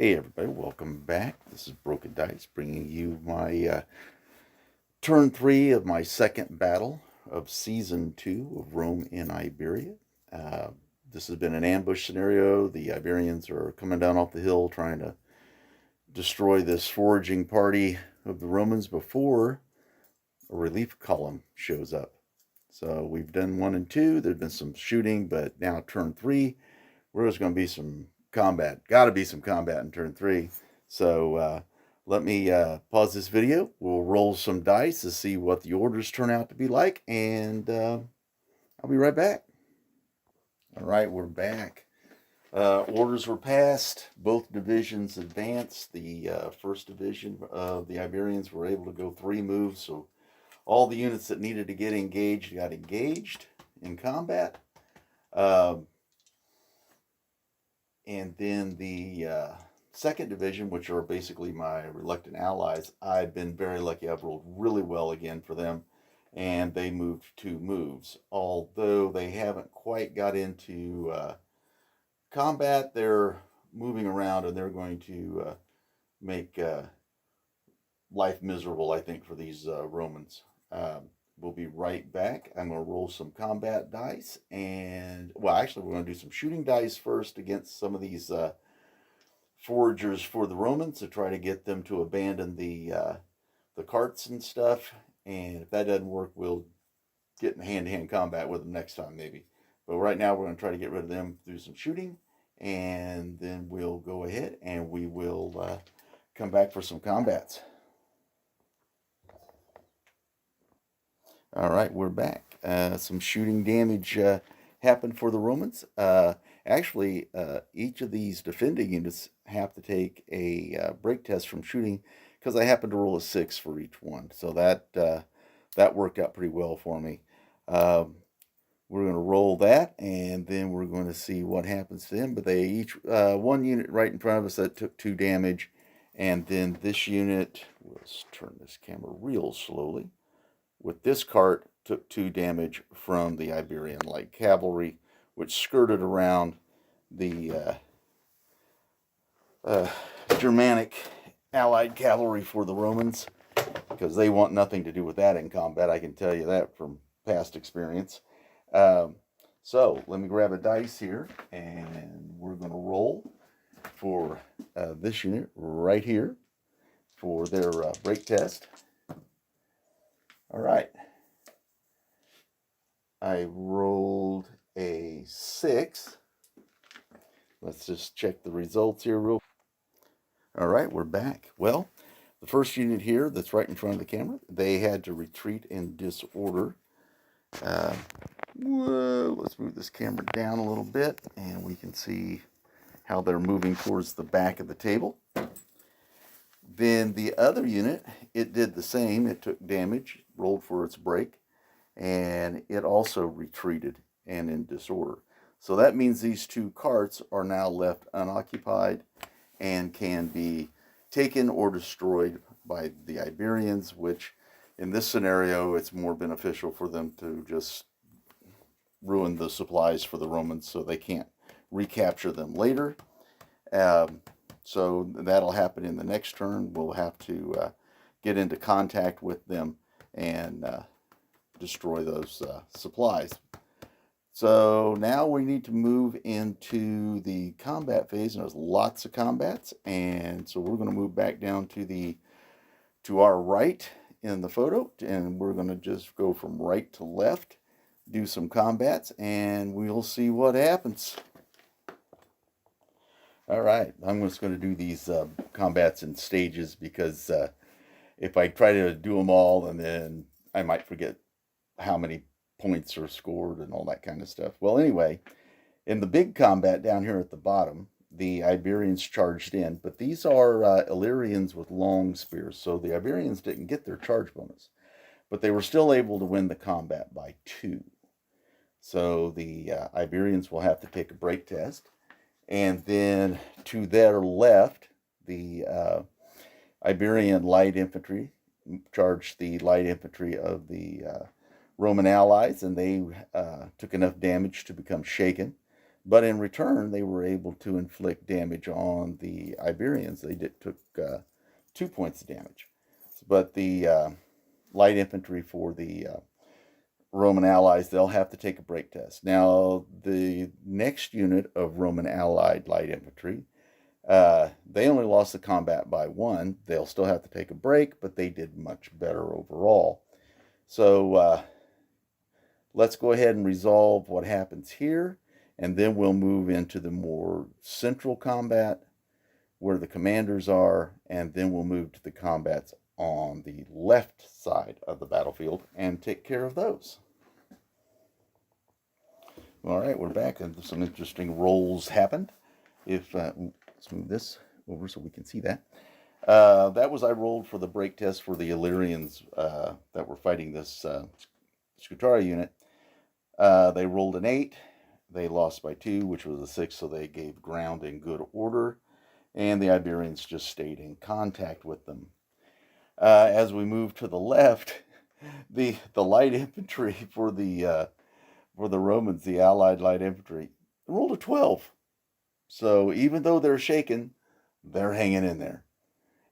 Hey everybody, welcome back. This is Broken Dice bringing you my turn 3 of my second battle of Season 2 of Rome in Iberia. Uh, this has been an ambush scenario. The Iberians are coming down off the hill trying to destroy this foraging party of the Romans before a relief column shows up. So we've done 1 and 2. There's been some shooting, but now turn 3, there's going to be some combat. Got to be some combat in turn 3. So let me pause this video. We'll roll some dice to see what the orders turn out to be like, and I'll be right back. All right, we're back. Orders were passed. Both divisions advanced. The first division of the Iberians were able to go 3 moves, so all the units that needed to get engaged got engaged in combat. And then the second division, which are basically my reluctant allies, I've been very lucky. I've rolled really well again for them, and they moved 2 moves. Although they haven't quite got into combat, they're moving around, and they're going to make life miserable, I think, for these Romans. We'll be right back. I'm going to roll some combat dice, and well, actually, we're going to do some shooting dice first against some of these foragers for the Romans to try to get them to abandon the carts and stuff. And if that doesn't work, we'll get in hand-to-hand combat with them next time, maybe. But right now, we're going to try to get rid of them through some shooting, and then we'll go ahead and we will come back for some combats. All right, we're back. Some shooting damage happened for the Romans. Actually, each of these defending units have to take a break test from shooting because I happened to roll a 6 for each one. So that worked out pretty well for me. We're going to roll that, and then we're going to see what happens to them. But they each, one unit right in front of us that took 2 damage, and then this unit, let's turn this camera real slowly, with this cart took 2 damage from the Iberian light cavalry, which skirted around the Germanic allied cavalry for the Romans, because they want nothing to do with that in combat. I can tell you that from past experience. So let me grab a dice here, and we're going to roll for this unit right here for their break test. All right. I rolled a 6. Let's just check the results here real quick. All right, we're back. Well, the first unit here that's right in front of the camera, they had to retreat in disorder. Whoa, let's move this camera down a little bit, and we can see how they're moving towards the back of the table. Then the other unit, it did the same. It took damage, rolled for its break, and it also retreated and in disorder. So that means these 2 carts are now left unoccupied and can be taken or destroyed by the Iberians, which in this scenario, it's more beneficial for them to just ruin the supplies for the Romans so they can't recapture them later. So that'll happen in the next turn. We'll have to get into contact with them and destroy those supplies. So now we need to move into the combat phase, and there's lots of combats. And so we're going to move back down to our right in the photo, and we're going to just go from right to left, do some combats, and we'll see what happens. All right, I'm just going to do these combats in stages because if I try to do them all, and then I might forget how many points are scored and all that kind of stuff. Well, anyway, in the big combat down here at the bottom, the Iberians charged in, but these are Illyrians with long spears, so the Iberians didn't get their charge bonus, but they were still able to win the combat by 2. So the Iberians will have to take a break test. And then to their left, the Iberian light infantry charged the light infantry of the Roman allies, and they took enough damage to become shaken. But in return, they were able to inflict damage on the Iberians. They took 2 points of damage. But the light infantry for the Roman allies, they'll have to take a break test. Now, the next unit of Roman allied light infantry, they only lost the combat by 1. They'll still have to take a break, but they did much better overall. So let's go ahead and resolve what happens here, and then we'll move into the more central combat where the commanders are, and then we'll move to the combats on the left side of the battlefield and take care of those. All right, we're back, and some interesting rolls happened. Let's move this over so we can see that. That was I rolled for the break test for the Illyrians that were fighting this Scutari unit. They rolled an 8. They lost by 2, which was a 6, so they gave ground in good order, and the Iberians just stayed in contact with them. As we move to the left, the light infantry for the Romans, the Allied light infantry, rolled a 12. So even though they're shaken, they're hanging in there.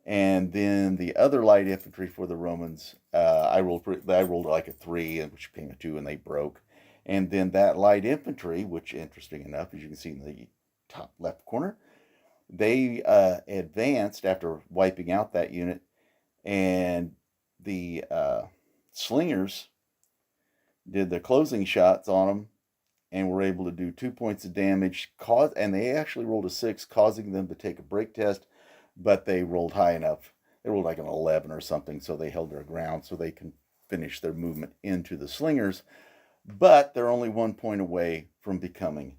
And then the other light infantry for the Romans, I rolled like a 3, which became a 2, and they broke. And then that light infantry, which interesting enough, as you can see in the top left corner, they advanced after wiping out that unit, and the slingers did the closing shots on them and were able to do 2 points of damage, and they actually rolled a 6, causing them to take a break test, but they rolled high enough. They rolled like an 11 or something, so they held their ground so they can finish their movement into the slingers, but they're only 1 point away from becoming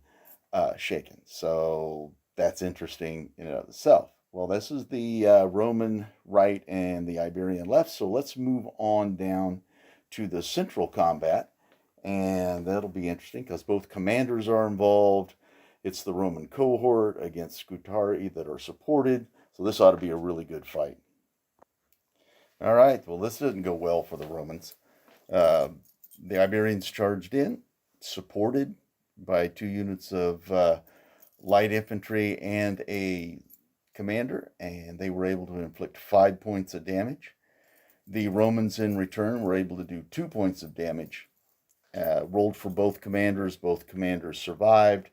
shaken. So that's interesting in and of itself. Well, this is the Roman right and the Iberian left, so let's move on down to the central combat, and that'll be interesting because both commanders are involved. It's the Roman cohort against Scutari that are supported, so this ought to be a really good fight. All right, well, this didn't go well for the Romans. The Iberians charged in, supported by 2 units of light infantry and a commander, and they were able to inflict 5 points of damage. The Romans in return were able to do 2 points of damage. Rolled for both commanders survived,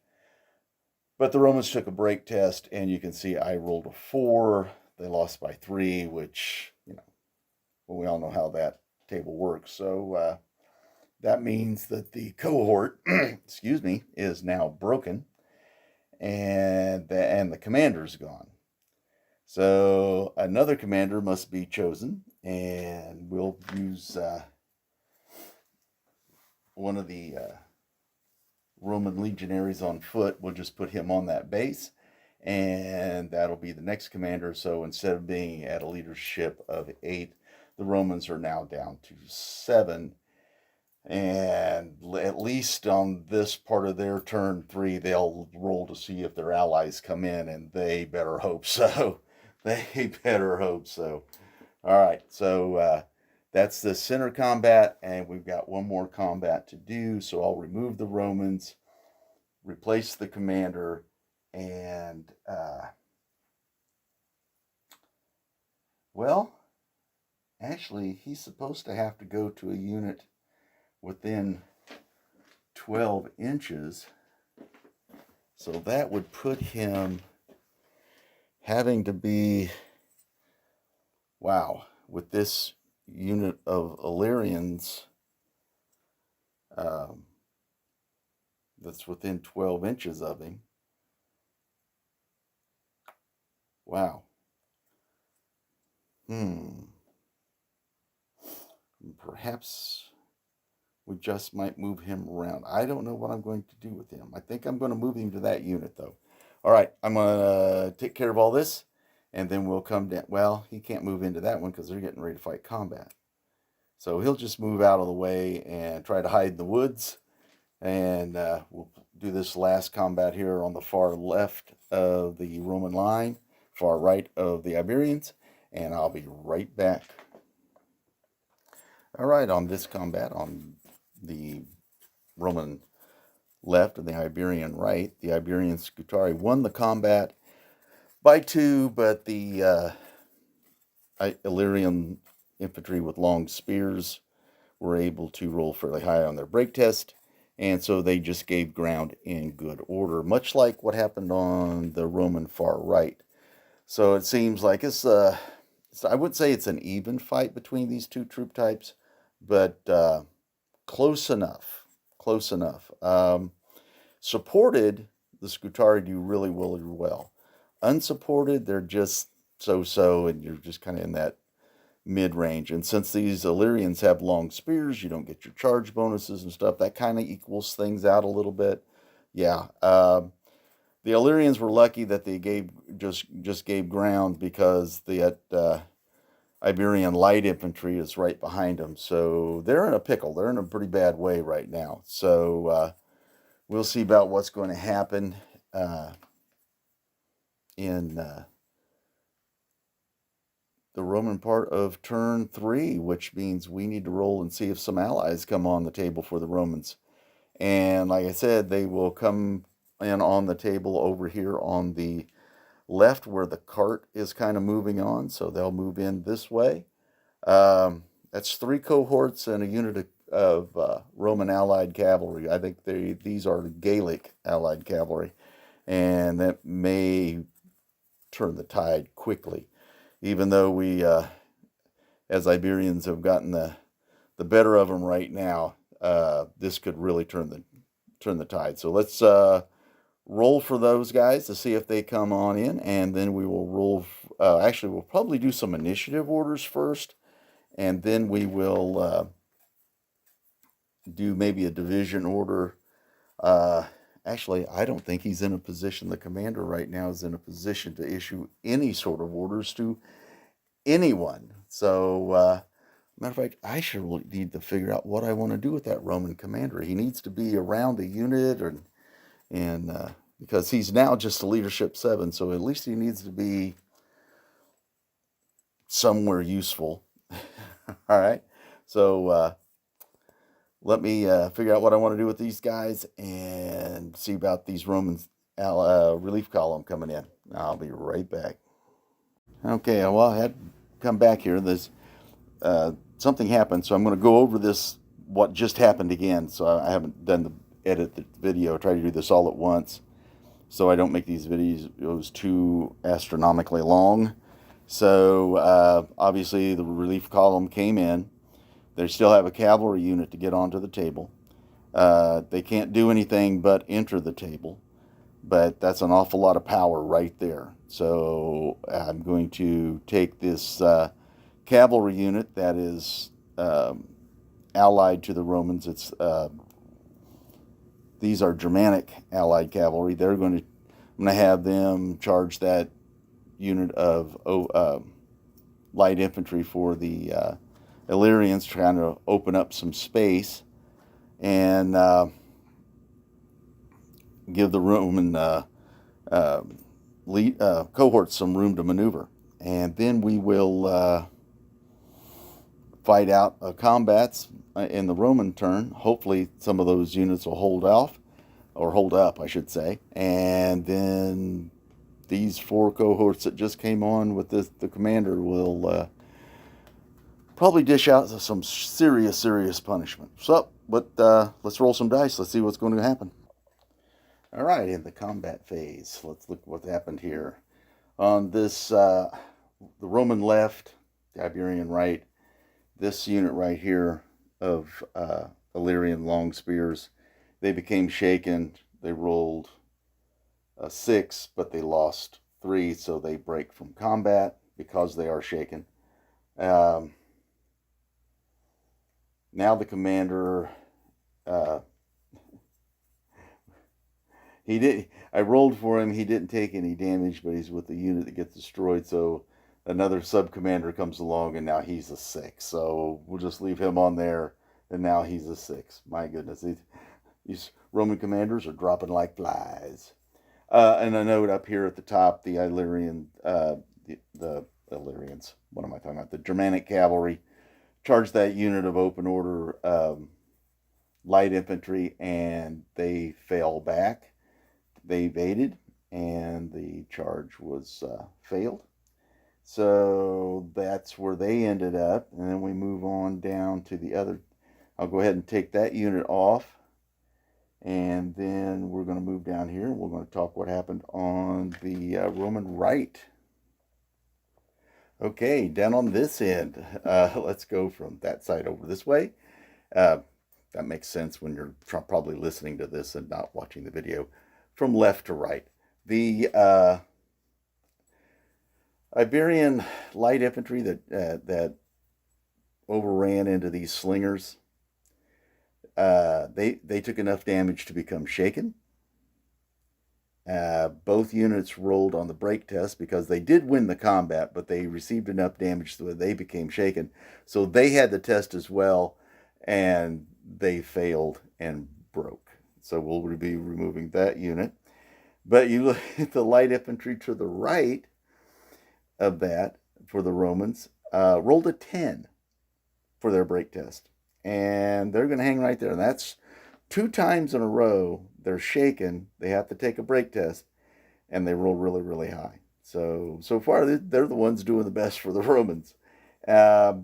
but the Romans took a break test, and you can see I rolled a 4. They lost by 3, which, well, we all know how that table works. So that means that the cohort, excuse me, is now broken, and the commander's gone. So another commander must be chosen, and we'll use one of the Roman legionaries on foot. We'll just put him on that base, and that'll be the next commander. So instead of being at a leadership of 8, the Romans are now down to 7. And at least on this part of their turn 3, they'll roll to see if their allies come in, and they better hope so. They better hope so. All right, so that's the center combat, and we've got one more combat to do. So I'll remove the Romans, replace the commander, and well, actually, he's supposed to have to go to a unit within 12 inches. So that would put him having to be, wow, with this unit of Illyrians that's within 12 inches of him. Wow. Perhaps we just might move him around. I don't know what I'm going to do with him. I think I'm going to move him to that unit, though. All right, I'm going to take care of all this, and then we'll come down. Well, he can't move into that one because they're getting ready to fight combat. So he'll just move out of the way and try to hide in the woods. And we'll do this last combat here on the far left of the Roman line, far right of the Iberians, and I'll be right back. All right, on this combat, on the Roman left and the Iberian right. The Iberian Scutari won the combat by 2, but the Illyrian infantry with long spears were able to roll fairly high on their break test, and so they just gave ground in good order, much like what happened on the Roman far right. So it seems like I would say it's an even fight between these two troop types, but close enough. Close enough. Supported, the Scutari do really, really well. Unsupported, they're just so-so, and you're just kind of in that mid-range. And since these Illyrians have long spears, you don't get your charge bonuses and stuff. That kind of equals things out a little bit. Yeah. The Illyrians were lucky that they just gave ground because the Iberian light infantry is right behind them. So they're in a pickle. They're in a pretty bad way right now. So we'll see about what's going to happen in the Roman part of turn 3, which means we need to roll and see if some allies come on the table for the Romans. And like I said, they will come in on the table over here on the left where the cart is kind of moving on. So they'll move in this way. That's 3 cohorts and a unit of Roman allied cavalry. I think these are Gallic allied cavalry. And that may turn the tide quickly. Even though we, as Iberians, have gotten the better of them right now, this could really turn the tide. So let's roll for those guys to see if they come on in, and then we will roll. Actually, we'll probably do some initiative orders first, and then we will do maybe a division order. Actually, I don't think he's in a position, the commander right now is in a position to issue any sort of orders to anyone. So, matter of fact, I should need to figure out what I want to do with that Roman commander. He needs to be around the unit, and because he's now just a leadership 7, so at least he needs to be somewhere useful. All right. So, let me figure out what I want to do with these guys and see about these Romans relief column coming in. I'll be right back. Okay, well, I had to come back here. There's something happened, so I'm going to go over this, what just happened again. So I haven't done the edit the video. I try to do this all at once so I don't make these videos too astronomically long. So obviously the relief column came in. They still have a cavalry unit to get onto the table. They can't do anything but enter the table, but that's an awful lot of power right there. So I'm going to take this cavalry unit that is allied to the Romans. These are Germanic allied cavalry. I'm going to have them charge that unit of light infantry for the Illyrians, trying to open up some space and give the Roman cohorts some room to maneuver. And then we will fight out combats in the Roman turn. Hopefully some of those units will hold off, or hold up, I should say. And then these 4 cohorts that just came on with the commander will probably dish out some serious punishment. So, but let's roll some dice. Let's see what's going to happen. All right, in the combat phase, let's look what happened here. On this, the Roman left, the Iberian right, this unit right here of Illyrian long spears, they became shaken. They rolled a 6, but they lost 3, so they break from combat because they are shaken. Now the commander, I rolled for him. He didn't take any damage, but he's with the unit that gets destroyed. So another sub-commander comes along, and now he's a 6. So we'll just leave him on there, and now he's a 6. My goodness, these Roman commanders are dropping like flies. And a note up here at the top, the Illyrian, the Illyrians, what am I talking about? The Germanic cavalry charged that unit of open order light infantry, and they fell back. They evaded, and the charge was failed. So that's where they ended up. And then we move on down to the other. I'll go ahead and take that unit off. And then we're going to move down here and we're going to talk what happened on the Roman right. Okay, down on this end, let's go from that side over this way. Uh, that makes sense when you're probably listening to this and not watching the video. From left to right. The Iberian light infantry that overran into these slingers, they took enough damage to become shaken. Both units rolled on the break test because they did win the combat, but they received enough damage so that they became shaken. So they had the test as well, and they failed and broke. So we'll be removing that unit. But you look at the light infantry to the right of that for the Romans, rolled a 10 for their break test. And they're going to hang right there. And that's 2 times in a row they're shaken. They have to take a break test, and they roll really, really high. So far, they're the ones doing the best for the Romans.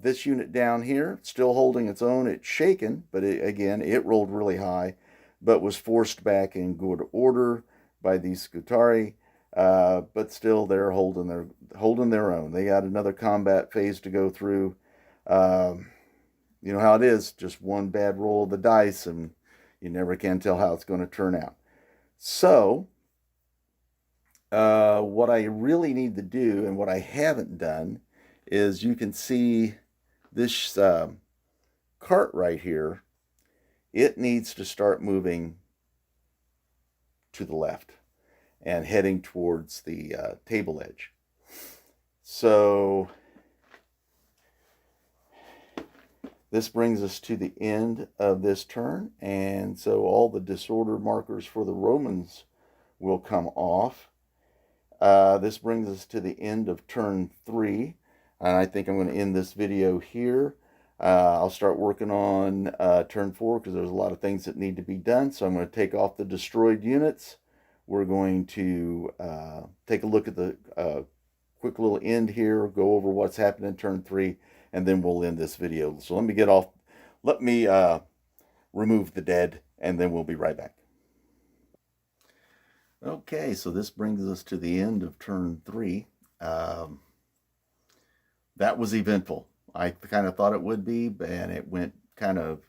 This unit down here, still holding its own. It's shaken, but it rolled really high, but was forced back in good order by these Scutari. But still, they're holding their own. They got another combat phase to go through. You know how it is, just one bad roll of the dice, and you never can tell how it's going to turn out. So, what I really need to do, and what I haven't done, is you can see this cart right here. It needs to start moving to the left and heading towards the table edge. So this brings us to the end of this turn, and so all the disorder markers for the Romans will come off. This brings us to the end of turn 3, and I think I'm going to end this video here. I'll start working on turn 4 because there's a lot of things that need to be done, so I'm going to take off the destroyed units. We're going to take a look at the quick little end here, go over what's happened in turn 3, and then we'll end this video. So let me remove the dead, and then we'll be right back. Okay, so this brings us to the end of turn 3. That was eventful. I kind of thought it would be, and it went kind of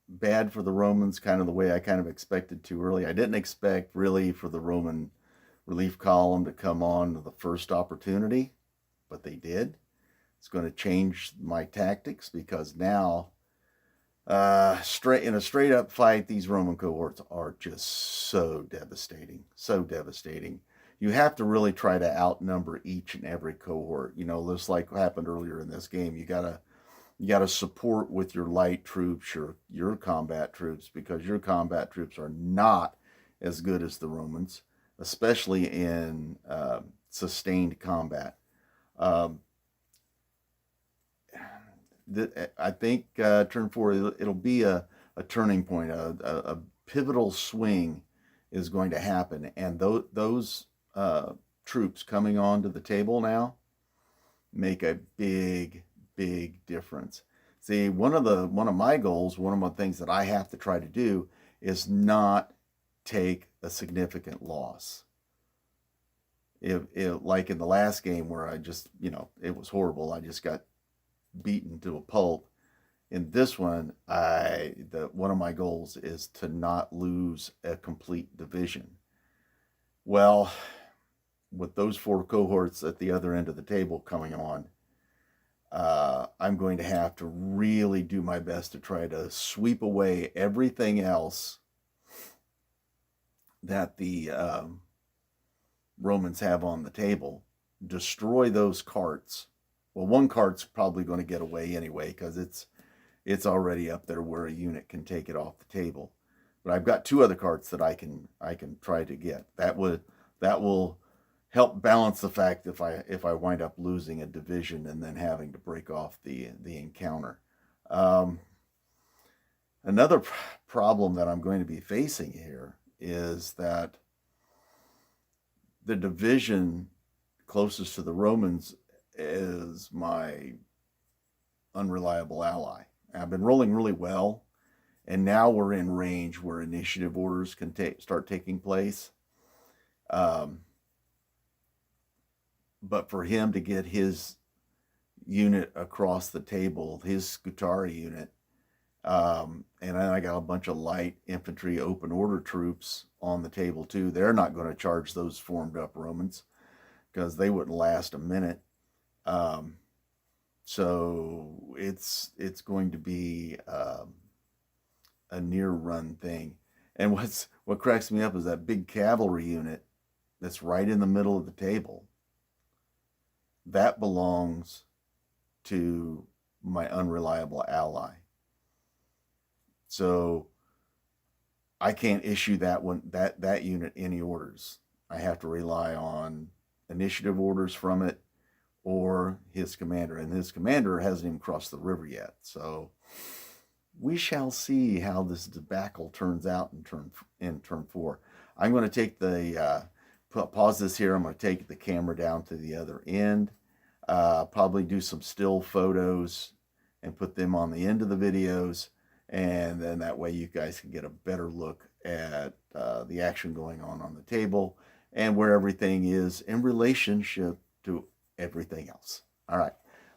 bad for the Romans, kind of the way I kind of expected to early. I didn't expect really for the Roman relief column to come on to the first opportunity, but they did. It's going to change my tactics because now, in a straight up fight, these Roman cohorts are just so devastating, so devastating. You have to really try to outnumber each and every cohort. You know, just like happened earlier in this game, you gotta support with your light troops, your combat troops, because your combat troops are not as good as the Romans, especially in sustained combat. I think turn 4, it'll be a turning point, a pivotal swing is going to happen, and those troops coming onto the table now make a big difference. See, one of my goals, one of my things that I have to try to do is not take a significant loss. Like in the last game where I just, it was horrible. I just got beaten to a pulp. In this one, one of my goals is to not lose a complete division. Well, with those 4 cohorts at the other end of the table coming on, I'm going to have to really do my best to try to sweep away everything else that the Romans have on the table, destroy those carts. Well, one cart's probably going to get away anyway because it's already up there where a unit can take it off the table. But I've got 2 other carts that I can try to get. That will help balance the fact if I wind up losing a division and then having to break off the encounter. Another problem that I'm going to be facing here is that the division closest to the Romans is my unreliable ally. I've been rolling really well, and now we're in range where initiative orders can start taking place. Um, but for him to get his unit across the table, his Scutari unit, and then I got a bunch of light infantry open order troops on the table too. They're not going to charge those formed up Romans because they wouldn't last a minute. Um, so it's going to be a near run thing. And what cracks me up is that big cavalry unit that's right in the middle of the table. That belongs to my unreliable ally. So I can't issue that unit any orders. I have to rely on initiative orders from it or his commander, and his commander hasn't even crossed the river yet. So we shall see how this debacle turns out in turn 4. I'm going to take the pause this here. I'm going to take the camera down to the other end. Probably do some still photos and put them on the end of the videos, and then that way you guys can get a better look at the action going on the table and where everything is in relationship to everything else. All right,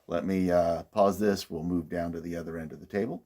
let me pause this. We'll move down to the other end of the table.